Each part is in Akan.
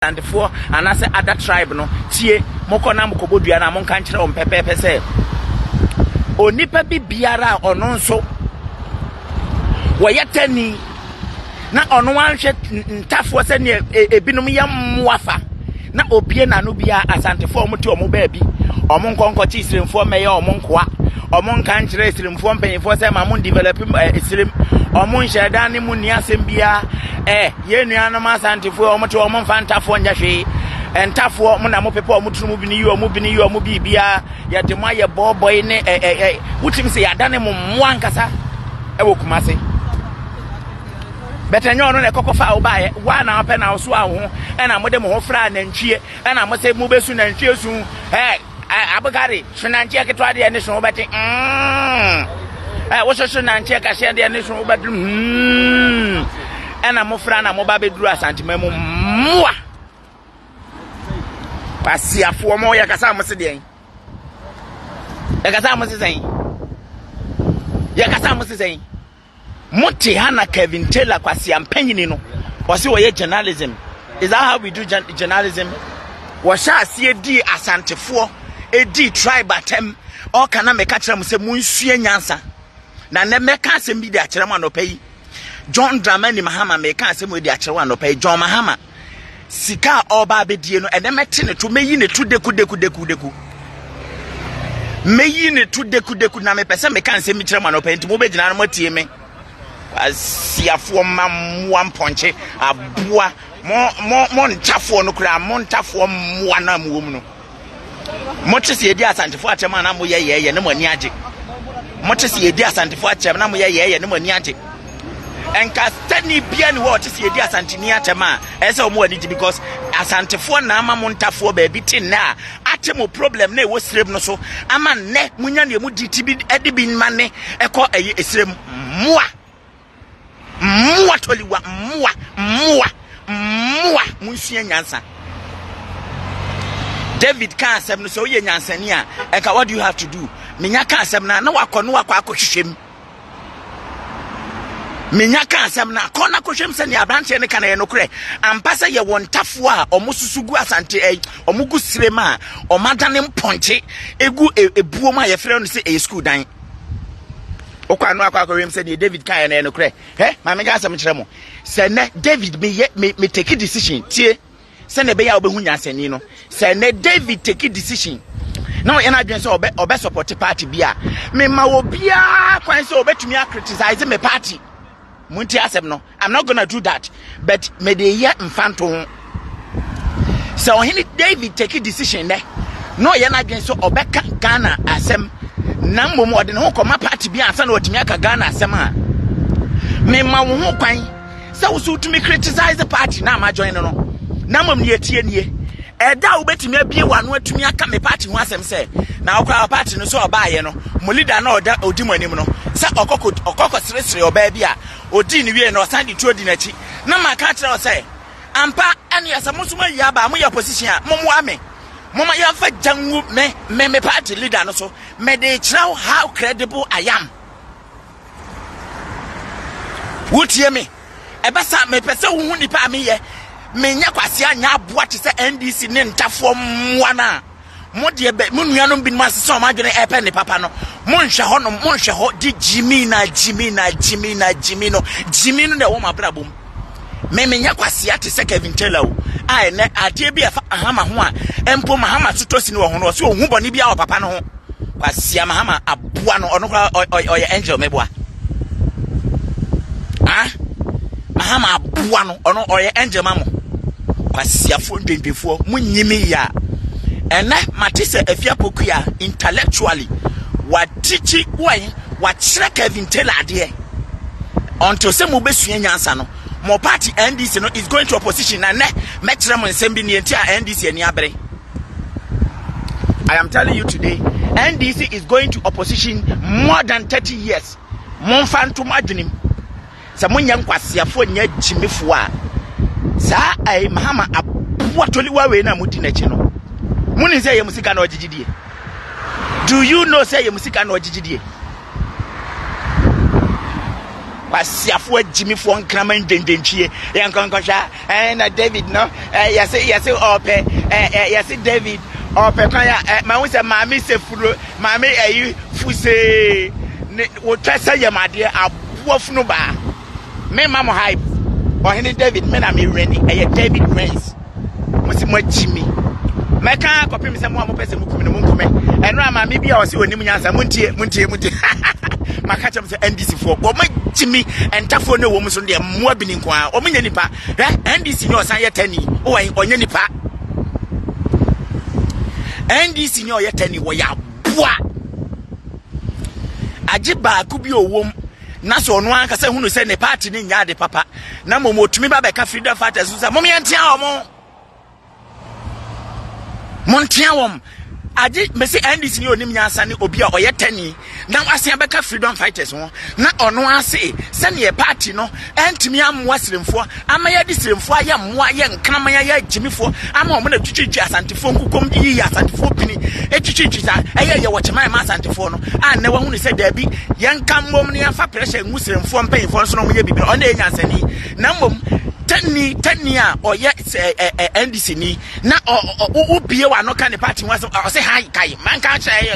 and for and as other tribe no tie mokona mokobodua na monka nkyere on pepepe se onipa bi biara ono nso woyetani na ono anhwe ntafo se ne ebinom ya mwafa na opie na no bia asantefo omote omo baabi omo nkonkochi isiremfo meye omo nkoa omo nka nkyere isiremfo mpanyefo se ma mon develop isirem omo nhyeda ne mu ni asem bia ye nuanom asantefo omote omo mfantafo nyahwe entafo mo na mo pepe omo tunu mu bi ni yi omo bibia ya de mo ye boboy ne wutim se ya dane mo mwa nkasa ewo kumase betanyo no ne kokofa obaye wa na ope na oso aho na mo de mo ho fra na ntwie na mo se mo besu na ntwie su abagari sunantie ketwa de ne so beti wo so sunantie ka hye de ne so beti na mo fra na mo ba beduru asantima mu mwa pasiafo mo ya kasa mo se de ya kasa mo se sen ya kasa mo se sen Moti hana Kelvin Taylor kwasi ampanyini no wasi woye journalism. Is that how we do journalism? Washa asie di asantefo edi tribe atem o kana meka kire mu se munsue nyansa na ne meka asem bi di akire mu anopai John Dramani Mahama meka asem odi akire mu anopai John Mahama sika oba abedie no ene mete ne to meyi ne to deku meyi ne to deku na mepese meka asem kire mu anopai nti mo be gina no matie me asiafo mamwa mponche abua mo ntafo no kura mo ntafo mwa na muwom no mo tese edi asantefo atema na mo ye ne mo ani age mo tese edi asantefo atema na mo ye ne mo ani age enka stani bia ni wo tese edi asantini atema ese o mo ani because asantefo na ama mo ntafo ba bi tin na atemo problem na e wo srem no so ama ne munya ne mu ditibi edi bi mane ekọ esrem mwa toliwa mwa munsuye nyansa David kan asem no so ye nyansani a enka what do you have to do menya kan asem na wakọ akọhwehwem menya kan asem na akọ akọhwehwem se ne abranche ne kan ye no kure ampasa ye wontafo a omosusugu asante omugu sirema omadane mponche egu ebuom a ye frɛ no se e school dan okwa no akwa say David kan na no kre ma me ga asem kire mo say ne David me take decision tie say ne be ya obehu nyansani no say ne David take decision now you na adwen say obe support party bia me ma obia kwan say obetumi criticize me party munti asem no I'm not going to do that but me dey hear mfanto so hini David take decision ne no you na adwen say obeka Ghana asem na mmom ode ne ho koma party bi ansa na otimi aka Ghana asem a me ma wo ho kwan se wo so utumi criticize the party na ma join no na mmom ne etie nie eda wo betimi abie wano atumi aka me party ho asem se na okra party no so obaaye no mo leader na odi mo anim no se okoko sresre obaa bi a odi ne wie no sandi to odi na chi na ma ka kire o se ampa ene yasamusuma yi aba mo ya position a mo ame Mama ya fa jangu me party leader no so me dey try how credible I am. Wutie me ebesa me pese hu nipa me ye me nya kwase anya aboa te se NDC ne ntafo mwa na mo de be mo nuanom bi ma sese o ma dwene epe ne papa no mo nhwe ho di Jimmy no na wo ma brabom me nya kwase ate se Kelvin Taylor o ai ne ade bi afa ahama ho a empo mahama tutosi ne wo ho no so ohu boni bia wo papa no ho kwase mahama aboa no ono kwa oye angel meboa mahama aboa no ono oye angel mamo kwase afo ndwendwefo munyimi ya ene matise afia pokua intellectually watichi wa kire Kelvin Taylor ade until se mo besua nyansa no more party NDC no is going to opposition and metro nsem ni entia NDC ani abere. I am telling you today NDC is going to opposition more than 30 years. Monfanto madwenim sa munya nkwasiafo nya jimefo a sa ai mahama abotoliwa we na mudi na chi no muni say yemusika na ogigidie. Do you know say yemusika na ogigidie? kwasiafo agimifo nkraman dendentwie yankonkosha na David no yase ope yase David ope kan ya ma won se maami sefuro maami ayi fuse wo twasa yamade aboafunu ba me mama hype ohene David me na me reni David Rains mo si mo agimi meka kopim se mo amopese mukumi no munkume eno ama me bia o se onim nyansa muntie maka chem se NDC fo bo magimi entafo ne wo mu so de mo abini nko a o menya nipa NDC ne osan ye tani o wan onye nipa NDC ne o ye tani wo ya boa agiba ku bi owom na so no anka se hunu se ne party ne nya de papa na mo motumi ba be ka freedom fighters so mo me ntia o montia wom agi mesi NDC ni onim nyansa ne obi a oye tani na asen beka freedom fighters ho na ono ase se ne party no entimi amwa siremfo amaya di siremfo aye mwa ye nkramaya ye agimifo ama omo na twitwitwi asantifo nkukom di yi asantifo pini etwitwitwi sa eye ye wochema ma asantifo no na wa hunu se da bi ye nkammom ne afa pressure ngu siremfo mpanyifo so no mo ye bibi ono ye nyansa ni na mom tani a oye NDC ni na ubie wa no kan party was o say hi kai man kan say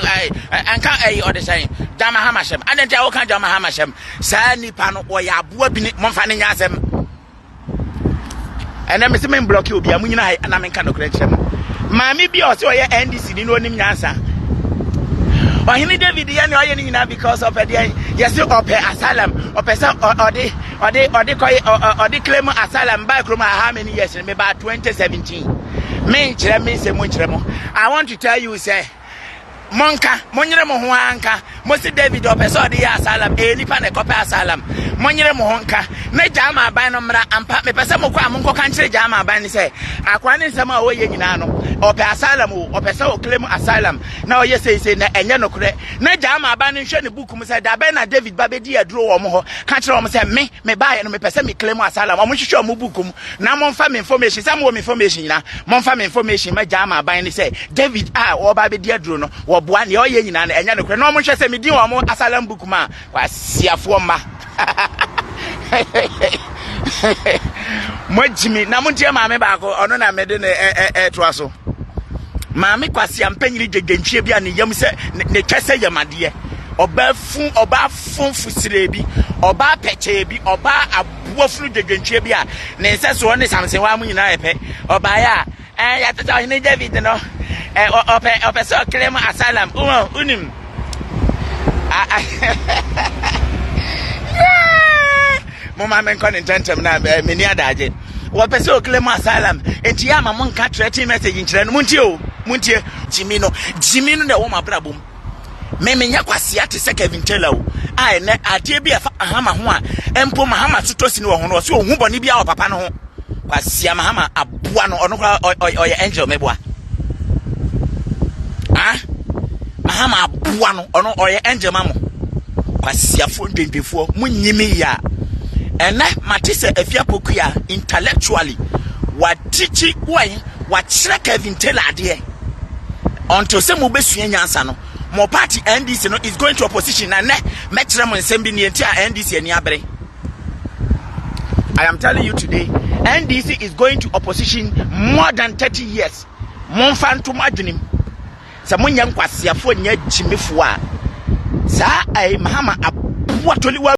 anka o de say jama hamashem adenta o kan jama hamashem sa nipa no oya aboa bi ni momfa ne nyasem ena me se men block obi amunyina na men kan no krenche maami bi o say oye NDC ni no nim nyansa ohini David ya ni oye ni nyina because of yes ope asylum ope say odi claim asylum by from how many years me by 2017 me nkyere me se mo nkyere mo I want to tell you say monka monyere mo ho anka mo si David ope say odi asylum nipa na kope asylum monyere mo ho nka na jama aban no mra ampa me pese mo kwa mo nko kan kyere jama aban ni say akwa ne nsema a oye nyina no ope asylum ope say o claim asylum na oye say na enye no kure na jama aban nhwe ne book mu say da ben na David babedi aduro wo mo ho kan kyere wo say me ba no me pese me claim asylum o mo hwehwe mo book mu na mo mfa me information say mo information nyina mo mfa me information ma jama aban ni say David wo babedi aduro no wo boa ne oye nyina na enye no kure na mo hwehwe say me din wo mo asylum book ma kwa siafo ma Mojimi na muntie maame baako ono na mede ne toaso maame kwase ampanyiri gegentwie bia ne yam se ne twese yamade oba fun fusire bi oba peche bi oba abuafunu gegentwie bia ne nse so ne samsen wa munyina epe oba ya ya tata hine David no ope so claim asylum unim mama men kon intentem na meni adaje wo pese o claim asylum enti ya ma mon ka threatening message nkire no muntie jimi no na wo mabrabom memenya kwase ate se Kelvin o na ade bia ahama ho a empo mahama tutosi ne wo ho no so ohu bone bia wo papa no ho kwase mahama aboa no ono kwa oye angel meboa mahama aboa no ono oye angel mamo kwase afo ndendefo munyimi ya ena matise afia pokuya intellectually watichi wa kire Kelvin ade until se mo besua nyansa no mo party NDC no is going to opposition na ne mekire mo nsem bi ne enti a NDC ani abere. I am telling you today, NDC is going to opposition more than 30 years. Mon fantom adwenim se mo nya nkwasiafo nya jimefo a sa ai mahama aboa toliwa